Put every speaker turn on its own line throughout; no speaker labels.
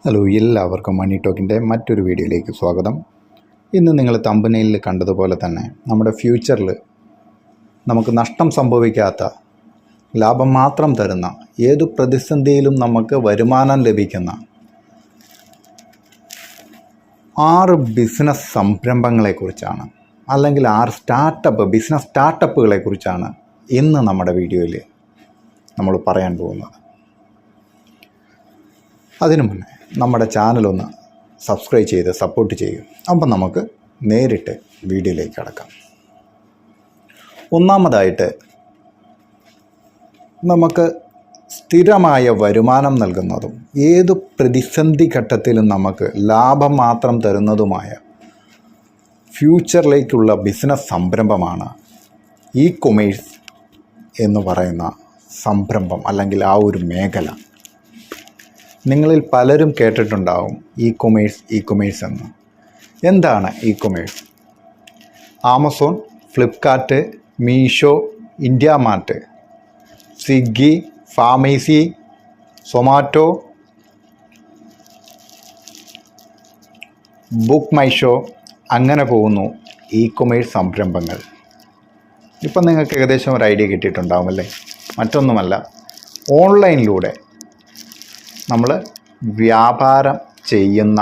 Hello, എല്ലാവർക്കും മണി ടോക്കിൻ്റെ മറ്റൊരു വീഡിയോയിലേക്ക് സ്വാഗതം. ഇന്ന് നിങ്ങൾ തമ്പനെയിലിൽ കണ്ടതുപോലെ തന്നെ നമ്മുടെ ഫ്യൂച്ചറിൽ നമുക്ക് നഷ്ടം സംഭവിക്കാത്ത, ലാഭം മാത്രം തരുന്ന, ഏതു പ്രതിസന്ധിയിലും നമുക്ക് വരുമാനം ലഭിക്കുന്ന 6 ബിസിനസ് സംരംഭങ്ങളെക്കുറിച്ചാണ്, അല്ലെങ്കിൽ 6 ബിസിനസ് സ്റ്റാർട്ടപ്പുകളെക്കുറിച്ചാണ് ഇന്ന് നമ്മുടെ വീഡിയോയിൽ നമ്മൾ പറയാൻ പോകുന്നത്. അതിനു മുന്നേ നമ്മുടെ ചാനലൊന്ന് സബ്സ്ക്രൈബ് ചെയ്ത് സപ്പോർട്ട് ചെയ്യും. അപ്പം നമുക്ക് നേരിട്ട് വീഡിയോയിലേക്ക് കടക്കാം. ഒന്നാമതായിട്ട്, നമുക്ക് സ്ഥിരമായ വരുമാനം നൽകുന്നതും ഏതു പ്രതിസന്ധി ഘട്ടത്തിലും നമുക്ക് ലാഭം മാത്രം തരുന്നതുമായ ഫ്യൂച്ചറിലേക്കുള്ള ബിസിനസ് സംരംഭമാണ് ഇ കൊമേഴ്സ് എന്ന് പറയുന്ന സംരംഭം, അല്ലെങ്കിൽ ആ ഒരു മേഖല. നിങ്ങളിൽ പലരും കേട്ടിട്ടുണ്ടാവും ഇ കൊമേഴ്സ് എന്ന്. എന്താണ് e commerce? Amazon, Flipkart, Meesho, India Mart, Swiggy, PharmEasy, Zomato, Book My Show, അങ്ങനെ പോകുന്നു ഇ കൊമേഴ്സ് സംരംഭങ്ങൾ. ഇപ്പം നിങ്ങൾക്ക് ഏകദേശം ഒരു ഐഡിയ കിട്ടിയിട്ടുണ്ടാവും അല്ലേ? മറ്റൊന്നുമല്ല, ഓൺലൈനിലൂടെ നമ്മൾ വ്യാപാരം ചെയ്യുന്ന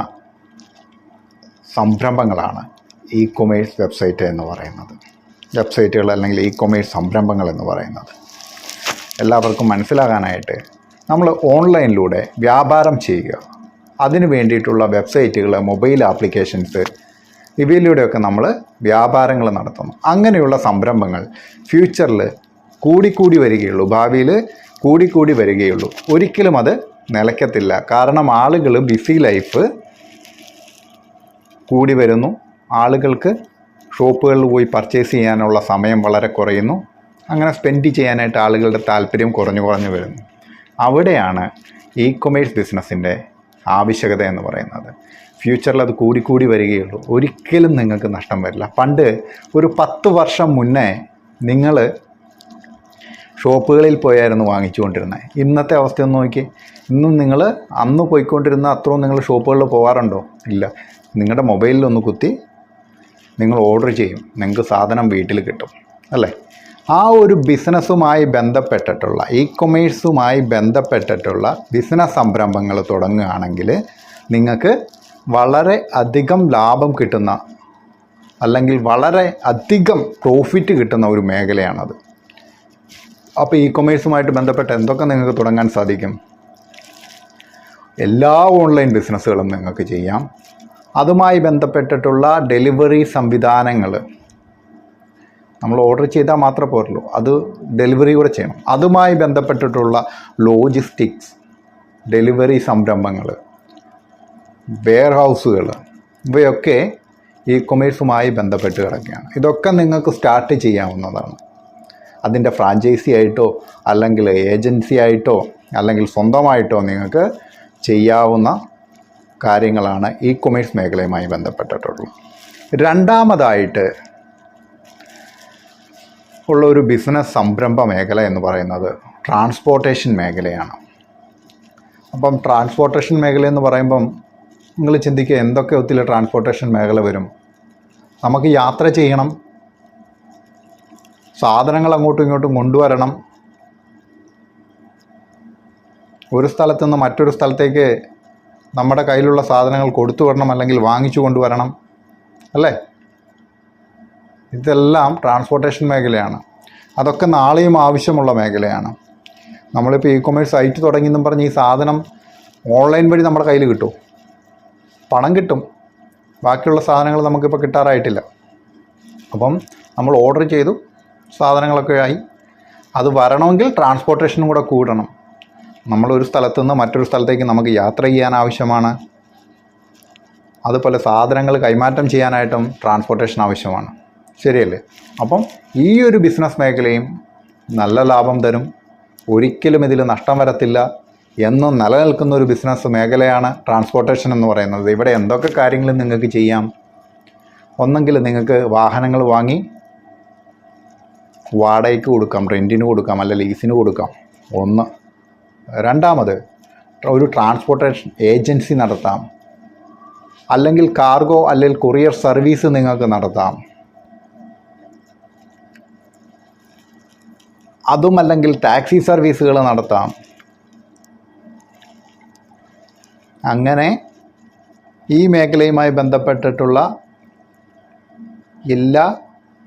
സംരംഭങ്ങളാണ് ഇ കൊമേഴ്സ് വെബ്സൈറ്റ് എന്ന് പറയുന്നത്. വെബ്സൈറ്റുകൾ അല്ലെങ്കിൽ ഇ കൊമേഴ്സ് സംരംഭങ്ങൾ എന്ന് പറയുന്നത് എല്ലാവർക്കും മനസ്സിലാകാനായിട്ട്, നമ്മൾ ഓൺലൈനിലൂടെ വ്യാപാരം ചെയ്യുക, അതിന് വേണ്ടിയിട്ടുള്ള വെബ്സൈറ്റുകൾ, മൊബൈൽ ആപ്ലിക്കേഷൻസ്, ഇവയിലൂടെയൊക്കെ നമ്മൾ വ്യാപാരങ്ങൾ നടത്തുന്നു. അങ്ങനെയുള്ള സംരംഭങ്ങൾ ഫ്യൂച്ചറിൽ കൂടിക്കൂടി വരികയുള്ളൂ, ഭാവിയിൽ കൂടിക്കൂടി വരികയുള്ളൂ. ഒരിക്കലും അത് നിലയ്ക്കത്തില്ല. കാരണം ആളുകൾ ബിസി ലൈഫ് കൂടി വരുന്നു. ആളുകൾക്ക് ഷോപ്പുകളിൽ പോയി പർച്ചേസ് ചെയ്യാനുള്ള സമയം വളരെ കുറയുന്നു. അങ്ങനെ സ്പെൻഡ് ചെയ്യാനായിട്ട് ആളുകളുടെ താല്പര്യം കുറഞ്ഞു വരുന്നു. അവിടെയാണ് ഇ കൊമേഴ്സ് ബിസിനസ്സിൻ്റെ ആവശ്യകത എന്ന് പറയുന്നത്. ഫ്യൂച്ചറിൽ അത് കൂടിക്കൂടി വരികയുള്ളൂ. ഒരിക്കലും നിങ്ങൾക്ക് നഷ്ടം വരില്ല. പണ്ട് ഒരു 10 വർഷം മുന്നേ നിങ്ങൾ ഷോപ്പുകളിൽ പോയായിരുന്നു വാങ്ങിച്ചുകൊണ്ടിരുന്നത്. ഇന്നത്തെ അവസ്ഥയൊന്ന് നോക്കി. ഇന്നും നിങ്ങൾ അന്ന് പോയിക്കൊണ്ടിരുന്ന അത്രയും നിങ്ങൾ ഷോപ്പുകളിൽ പോകാറുണ്ടോ? ഇല്ല. നിങ്ങളുടെ മൊബൈലിലൊന്ന് കുത്തി നിങ്ങൾ ഓർഡർ ചെയ്യും, നിങ്ങൾക്ക് സാധനം വീട്ടിൽ കിട്ടും അല്ലേ? ആ ഒരു ബിസിനസ്സുമായി ബന്ധപ്പെട്ടിട്ടുള്ള, ഇ കൊമേഴ്സുമായി ബന്ധപ്പെട്ടിട്ടുള്ള ബിസിനസ് സംരംഭങ്ങൾ തുടങ്ങുകയാണെങ്കിൽ നിങ്ങൾക്ക് വളരെ അധികം ലാഭം കിട്ടുന്ന, അല്ലെങ്കിൽ വളരെ അധികം പ്രോഫിറ്റ് കിട്ടുന്ന ഒരു മേഖലയാണത്. അപ്പോൾ ഇ കൊമേഴ്സുമായിട്ട് ബന്ധപ്പെട്ട് എന്തൊക്കെ നിങ്ങൾക്ക് തുടങ്ങാൻ സാധിക്കും? എല്ലാ ഓൺലൈൻ ബിസിനസ്സുകളും നിങ്ങൾക്ക് ചെയ്യാം. അതുമായി ബന്ധപ്പെട്ടിട്ടുള്ള ഡെലിവറി സംവിധാനങ്ങൾ, നമ്മൾ ഓർഡർ ചെയ്താൽ മാത്രമേ പോരുള്ളൂ, അത് ഡെലിവറി കൂടെ ചെയ്യണം. അതുമായി ബന്ധപ്പെട്ടിട്ടുള്ള ലോജിസ്റ്റിക്സ്, ഡെലിവറി സംരംഭങ്ങൾ, വെയർ ഹൗസുകൾ, ഇവയൊക്കെ ഇ കൊമേഴ്സുമായി ബന്ധപ്പെട്ട് കിടക്കുകയാണ്. ഇതൊക്കെ നിങ്ങൾക്ക് സ്റ്റാർട്ട് ചെയ്യാവുന്നതാണ്. അതിൻ്റെ ഫ്രാഞ്ചൈസി ആയിട്ടോ, അല്ലെങ്കിൽ ഏജൻസി ആയിട്ടോ, അല്ലെങ്കിൽ സ്വന്തമായിട്ടോ നിങ്ങൾക്ക് ചെയ്യാവുന്ന കാര്യങ്ങളാണ് ഇ കൊമേഴ്സ് മേഖലയുമായി ബന്ധപ്പെട്ടിട്ടുള്ളത്. രണ്ടാമതായിട്ട് ഉള്ള ഒരു ബിസിനസ് സംരംഭ മേഖല എന്ന് പറയുന്നത് ട്രാൻസ്പോർട്ടേഷൻ മേഖലയാണ്. അപ്പം ട്രാൻസ്പോർട്ടേഷൻ മേഖല എന്ന് പറയുമ്പം നിങ്ങൾ ചിന്തിക്കുക, എന്തൊക്കെ ഒത്തിരി ട്രാൻസ്പോർട്ടേഷൻ മേഖല വരും? നമുക്ക് യാത്ര ചെയ്യണം, സാധനങ്ങൾ അങ്ങോട്ടും ഇങ്ങോട്ടും കൊണ്ടുവരണം, ഒരു സ്ഥലത്തു നിന്ന് മറ്റൊരു സ്ഥലത്തേക്ക് നമ്മുടെ കയ്യിലുള്ള സാധനങ്ങൾ കൊടുത്തു വിടണം, അല്ലെങ്കിൽ വാങ്ങിച്ചു കൊണ്ടുവരണം അല്ലേ? ഇതെല്ലാം ട്രാൻസ്പോർട്ടേഷൻ മേഖലയാണ്. അതൊക്കെ നാളെയും ആവശ്യമുള്ള മേഖലയാണ്. നമ്മളിപ്പോൾ ഇ കൊമേഴ്സ് സൈറ്റ് തുടങ്ങിയെന്നും പറഞ്ഞ് ഈ സാധനം ഓൺലൈൻ വഴി നമ്മുടെ കയ്യിൽ കിട്ടും, പണം കിട്ടും, ബാക്കിയുള്ള സാധനങ്ങൾ നമുക്കിപ്പോൾ കിട്ടാറായിട്ടില്ല. അപ്പം നമ്മൾ ഓർഡർ ചെയ്തു, സാധനങ്ങളൊക്കെ ആയി, അത് വരണമെങ്കിൽ ട്രാൻസ്പോർട്ടേഷനും കൂടെ കൂടണം. നമ്മളൊരു സ്ഥലത്തു നിന്ന് മറ്റൊരു സ്ഥലത്തേക്ക് നമുക്ക് യാത്ര ചെയ്യാൻ ആവശ്യമാണ്. അതുപോലെ സാധനങ്ങൾ കൈമാറ്റം ചെയ്യാനായിട്ടും ട്രാൻസ്പോർട്ടേഷൻ ആവശ്യമാണ്. ശരിയല്ലേ? അപ്പം ഈ ഒരു ബിസിനസ് മേഖലയും നല്ല ലാഭം തരും, ഒരിക്കലും ഇതിൽ നഷ്ടം വരത്തില്ല എന്നും നിലനിൽക്കുന്ന ഒരു ബിസിനസ് മേഖലയാണ് ട്രാൻസ്പോർട്ടേഷൻ എന്ന് പറയുന്നത്. ഇവിടെ എന്തൊക്കെ കാര്യങ്ങൾ നിങ്ങൾക്ക് ചെയ്യാം? ഒന്നെങ്കിൽ നിങ്ങൾക്ക് വാഹനങ്ങൾ വാങ്ങി വാടകയ്ക്ക് കൊടുക്കാം, റെൻറ്റിന് കൊടുക്കാം, അല്ല ലീസിന് കൊടുക്കാം. ഒന്ന്. രണ്ടാമത്, ഒരു ട്രാൻസ്പോർട്ടേഷൻ ഏജൻസി നടത്താം, അല്ലെങ്കിൽ കാർഗോ അല്ലെങ്കിൽ കൊറിയർ സർവീസ് നിങ്ങൾക്ക് നടത്താം. അതുമല്ലെങ്കിൽ ടാക്സി സർവീസുകൾ നടത്താം. അങ്ങനെ ഈ മേഖലയുമായി ബന്ധപ്പെട്ടിട്ടുള്ള എല്ലാ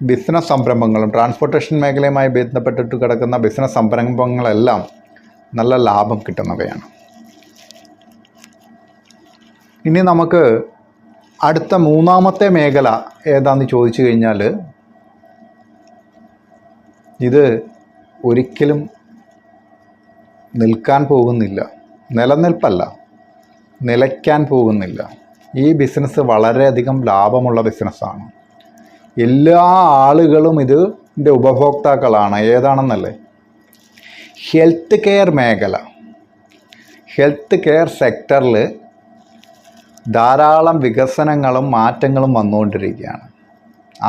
ബിസിനസ് സംരംഭങ്ങളും, ട്രാൻസ്പോർട്ടേഷൻ മേഖലയുമായി ബന്ധപ്പെട്ടിട്ട് കിടക്കുന്ന ബിസിനസ് സംരംഭങ്ങളെല്ലാം നല്ല ലാഭം കിട്ടുന്നവയാണ്. ഇനി നമുക്ക് അടുത്ത മൂന്നാമത്തെ മേഖല ഏതാണെന്ന് ചോദിച്ചു കഴിഞ്ഞാൽ, ഇത് ഒരിക്കലും നിൽക്കാൻ പോകുന്നില്ല, നിലനിൽപ്പല്ല, നിലയ്ക്കാൻ പോകുന്നില്ല. ഈ ബിസിനസ് വളരെയധികം ലാഭമുള്ള ബിസിനസ്സാണ്. എല്ലാ ആളുകളും ഇതിൻ്റെ ഉപഭോക്താക്കളാണ്. ഏതാണെന്നല്ലേ? ഹെൽത്ത് കെയർ മേഖല. ഹെൽത്ത് കെയർ സെക്ടറിൽ ധാരാളം വികസനങ്ങളും മാറ്റങ്ങളും വന്നുകൊണ്ടിരിക്കുകയാണ്.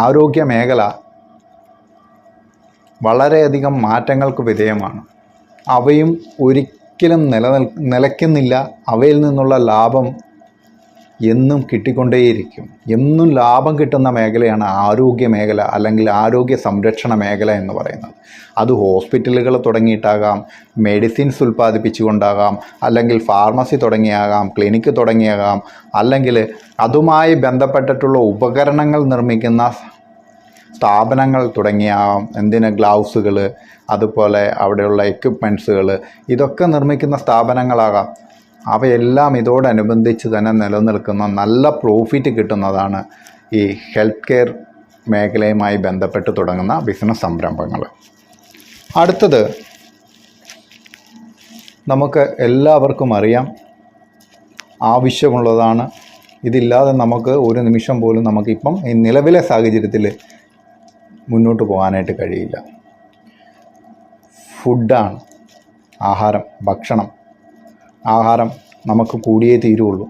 ആരോഗ്യ മേഖല വളരെയധികം മാറ്റങ്ങൾക്ക് വിധേയമാണ്. അവയും ഒരിക്കലും നിലയ്ക്കുന്നില്ല. അവയിൽ നിന്നുള്ള ലാഭം എന്നും കിട്ടിക്കൊണ്ടേയിരിക്കും. എന്നും ലാഭം കിട്ടുന്ന മേഖലയാണ് ആരോഗ്യ മേഖല, അല്ലെങ്കിൽ ആരോഗ്യ സംരക്ഷണ മേഖല എന്ന് പറയുന്നത്. അത് ഹോസ്പിറ്റലുകൾ തുടങ്ങിയിട്ടാകാം, മെഡിസിൻസ് ഉൽപ്പാദിപ്പിച്ചുകൊണ്ടാകാം, അല്ലെങ്കിൽ ഫാർമസി തുടങ്ങിയാകാം, ക്ലിനിക്ക് തുടങ്ങിയാകാം, അല്ലെങ്കിൽ അതുമായി ബന്ധപ്പെട്ടിട്ടുള്ള ഉപകരണങ്ങൾ നിർമ്മിക്കുന്ന സ്ഥാപനങ്ങൾ തുടങ്ങിയാകാം. ഗ്ലൗസുകൾ, അതുപോലെ അവിടെയുള്ള എക്യുപ്മെൻറ്റ്സുകൾ, ഇതൊക്കെ നിർമ്മിക്കുന്ന സ്ഥാപനങ്ങളാകാം. അവയെല്ലാം ഇതോടനുബന്ധിച്ച് തന്നെ നിലനിൽക്കുന്ന നല്ല പ്രോഫിറ്റ് കിട്ടുന്നതാണ് ഈ ഹെൽത്ത് കെയർ മേഖലയുമായി ബന്ധപ്പെട്ട് തുടങ്ങുന്ന ബിസിനസ് സംരംഭങ്ങൾ. അടുത്തത് നമുക്ക് എല്ലാവർക്കും അറിയാം, ആവശ്യമുള്ളതാണ്. ഇതില്ലാതെ നമുക്ക് ഒരു നിമിഷം പോലും നമുക്കിപ്പം ഈ നിലവിലെ സാഹചര്യത്തിൽ മുന്നോട്ട് പോകാനായിട്ട് കഴിയില്ല. ഫുഡാണ്. ആഹാരം, ഭക്ഷണം. ആഹാരം നമുക്ക് കൂടിയേ തീരുള്ളൂ.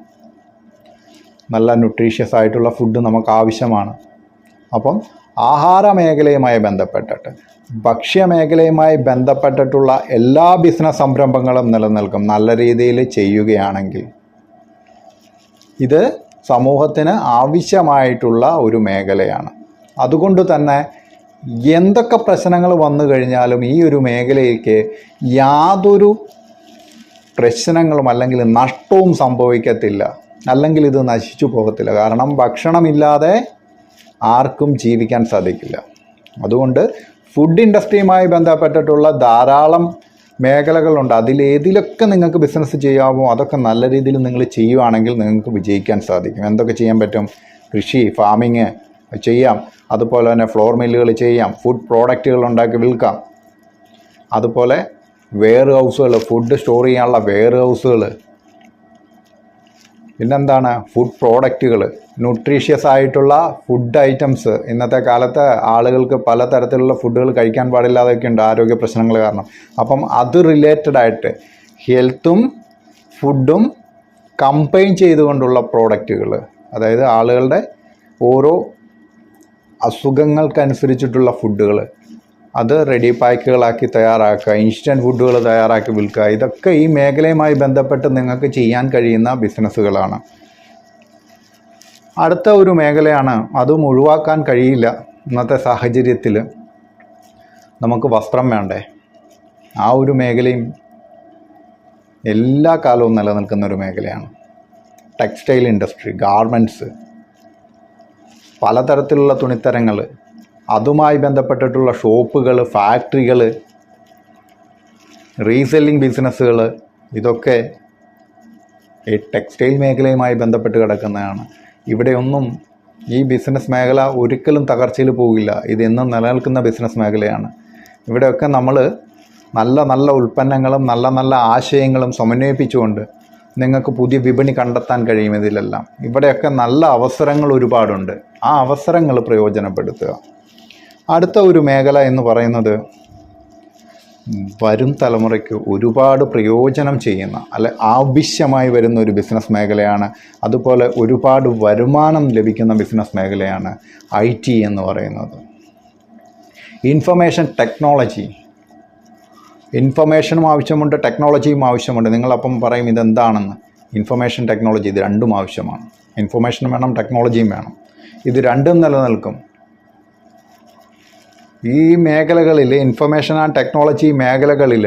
നല്ല ന്യൂട്രീഷ്യസ് ആയിട്ടുള്ള ഫുഡ് നമുക്ക് ആവശ്യമാണ്. അപ്പം ആഹാര മേഖലയുമായി ബന്ധപ്പെട്ടിട്ട്, ഭക്ഷ്യമേഖലയുമായി ബന്ധപ്പെട്ടിട്ടുള്ള എല്ലാ ബിസിനസ് സംരംഭങ്ങളും നിലനിൽക്കും നല്ല രീതിയിൽ ചെയ്യുകയാണെങ്കിൽ. ഇത് സമൂഹത്തിന് ആവശ്യമായിട്ടുള്ള ഒരു മേഖലയാണ്. അതുകൊണ്ട് തന്നെ എന്തൊക്കെ പ്രശ്നങ്ങൾ വന്നു കഴിഞ്ഞാലും ഈ ഒരു മേഖലയ്ക്ക് യാതൊരു പ്രശ്നങ്ങളും അല്ലെങ്കിൽ നഷ്ടവും സംഭവിക്കത്തില്ല, അല്ലെങ്കിൽ ഇത് നശിച്ചു പോകത്തില്ല. കാരണം ഭക്ഷണമില്ലാതെ ആർക്കും ജീവിക്കാൻ സാധിക്കില്ല. അതുകൊണ്ട് ഫുഡ് ഇൻഡസ്ട്രിയുമായി ബന്ധപ്പെട്ടിട്ടുള്ള ധാരാളം മേഖലകളുണ്ട്. അതിലേതിലൊക്കെ നിങ്ങൾക്ക് ബിസിനസ് ചെയ്യാമോ അതൊക്കെ നല്ല രീതിയിൽ നിങ്ങൾ ചെയ്യുകയാണെങ്കിൽ നിങ്ങൾക്ക് വിജയിക്കാൻ സാധിക്കും. എന്തൊക്കെ ചെയ്യാൻ പറ്റും? കൃഷി, ഫാമിങ് ചെയ്യാം. അതുപോലെ തന്നെ ഫ്ലോർ മില്ലുകൾ ചെയ്യാം. ഫുഡ് പ്രോഡക്റ്റുകൾ ഉണ്ടാക്കി വിൽക്കാം. അതുപോലെ വെയർ ഹൗസുകൾ, ഫുഡ് സ്റ്റോർ ചെയ്യാനുള്ള വെയർ ഹൗസുകൾ. പിന്നെന്താണ്? ഫുഡ് പ്രോഡക്റ്റുകൾ, ന്യൂട്രീഷ്യസ് ആയിട്ടുള്ള ഫുഡ് ഐറ്റംസ്. ഇന്നത്തെ കാലത്ത് ആളുകൾക്ക് പലതരത്തിലുള്ള ഫുഡുകൾ കഴിക്കാൻ പാടില്ലാതെയൊക്കെ ഉണ്ട്, ആരോഗ്യ പ്രശ്നങ്ങൾ കാരണം. അപ്പം അത് റിലേറ്റഡ് ആയിട്ട് ഹെൽത്തും ഫുഡും കമ്പൈൻ ചെയ്തുകൊണ്ടുള്ള പ്രോഡക്റ്റുകൾ, അതായത് ആളുകളുടെ ഓരോ അസുഖങ്ങൾക്കനുസരിച്ചിട്ടുള്ള ഫുഡുകൾ, അത് റെഡി പാക്കുകളാക്കി തയ്യാറാക്കുക, ഇൻസ്റ്റൻറ്റ് ഫുഡുകൾ തയ്യാറാക്കി വിൽക്കുക. ഇതൊക്കെ ഈ മേഖലയുമായി ബന്ധപ്പെട്ട് നിങ്ങൾക്ക് ചെയ്യാൻ കഴിയുന്ന ബിസിനസ്സുകളാണ്. അടുത്ത ഒരു മേഖലയാണ്, അതും ഒഴിവാക്കാൻ കഴിയില്ല ഇന്നത്തെ സാഹചര്യത്തിൽ. നമുക്ക് വസ്ത്രം വേണ്ടേ? ആ ഒരു മേഖലയും എല്ലാ കാലവും നിലനിൽക്കുന്ന ഒരു മേഖലയാണ്. ടെക്സ്റ്റൈൽ ഇൻഡസ്ട്രി, ഗാർമെൻറ്റ്സ്, പലതരത്തിലുള്ള തുണിത്തരങ്ങൾ, അതുമായി ബന്ധപ്പെട്ടിട്ടുള്ള ഷോപ്പുകൾ, ഫാക്ടറികൾ, റീസെല്ലിംഗ് ബിസിനസ്സുകൾ, ഇതൊക്കെ ഈ ടെക്സ്റ്റൈൽ മേഖലയുമായി ബന്ധപ്പെട്ട് കിടക്കുന്നതാണ്. ഇവിടെയൊന്നും ഈ ബിസിനസ് മേഖല ഒരിക്കലും തകർച്ചയിൽ പോകില്ല. ഇതെന്നും നിലനിൽക്കുന്ന ബിസിനസ് മേഖലയാണ്. ഇവിടെയൊക്കെ നമ്മൾ നല്ല നല്ല ഉൽപ്പന്നങ്ങളും നല്ല നല്ല ആശയങ്ങളും സമന്വയിപ്പിച്ചുകൊണ്ട് നിങ്ങൾക്ക് പുതിയ വിപണി കണ്ടെത്താൻ കഴിയും. ഇതിലെല്ലാം ഇവിടെയൊക്കെ നല്ല അവസരങ്ങൾ ഒരുപാടുണ്ട്. ആ അവസരങ്ങൾ പ്രയോജനപ്പെടുത്തുക. അടുത്ത ഒരു മേഖല എന്ന് പറയുന്നത് വരും തലമുറയ്ക്ക് ഒരുപാട് പ്രയോജനം ചെയ്യുന്ന, അല്ലെ ആവശ്യമായി വരുന്ന ഒരു ബിസിനസ് മേഖലയാണ്. അതുപോലെ ഒരുപാട് വരുമാനം ലഭിക്കുന്ന ബിസിനസ് മേഖലയാണ് IT എന്ന് പറയുന്നത്. Information technology. ഇൻഫർമേഷനും ആവശ്യമുണ്ട്, ടെക്നോളജിയും ആവശ്യമുണ്ട്. നിങ്ങളപ്പം പറയും ഇതെന്താണെന്ന്. ഇൻഫർമേഷൻ ടെക്നോളജി ഇത് രണ്ടും ആവശ്യമാണ്. ഇൻഫർമേഷനും വേണം, ടെക്നോളജിയും വേണം. ഇത് രണ്ടും നിലനിൽക്കും. ഈ മേഖലകളിൽ, ഇൻഫർമേഷൻ ആൻഡ് ടെക്നോളജി മേഖലകളിൽ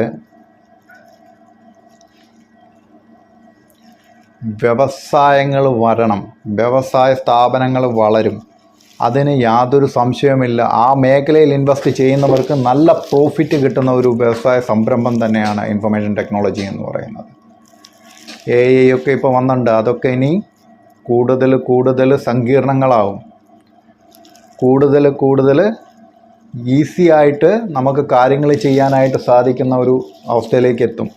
വ്യവസായങ്ങൾ വരണം, വ്യവസായ സ്ഥാപനങ്ങൾ വളരും. അതിന് യാതൊരു സംശയവുമില്ല. ആ മേഖലയിൽ ഇൻവെസ്റ്റ് ചെയ്യുന്നവർക്ക് നല്ല പ്രോഫിറ്റ് കിട്ടുന്ന ഒരു വ്യവസായ സംരംഭം തന്നെയാണ് ഇൻഫർമേഷൻ ടെക്നോളജി എന്ന് പറയുന്നത്. AI ഒക്കെ ഇപ്പോൾ വന്നിട്ടുണ്ട്. അതൊക്കെ ഇനി കൂടുതൽ സങ്കീർണങ്ങളാവും. കൂടുതൽ ഈസി ആയിട്ട് നമുക്ക് കാര്യങ്ങൾ ചെയ്യാനായിട്ട് സാധിക്കുന്ന ഒരു അവസ്ഥയിലേക്ക് എത്തും.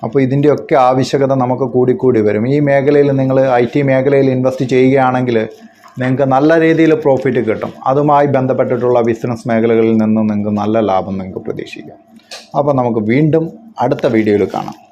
അപ്പോൾ ഇതിൻ്റെയൊക്കെ ആവശ്യകത നമുക്ക് കൂടിക്കൂടി വരും. ഈ മേഖലയിൽ നിങ്ങൾ IT മേഖലയിൽ ഇൻവെസ്റ്റ് ചെയ്യുകയാണെങ്കിൽ നിങ്ങൾക്ക് നല്ല രീതിയിൽ പ്രോഫിറ്റ് കിട്ടും. അതുമായി ബന്ധപ്പെട്ടിട്ടുള്ള ബിസിനസ് മേഖലകളിൽ നിന്ന് നിങ്ങൾക്ക് നല്ല ലാഭം നിങ്ങൾക്ക് പ്രതീക്ഷിക്കാം. അപ്പോൾ നമുക്ക് വീണ്ടും അടുത്ത വീഡിയോയിൽ കാണാം.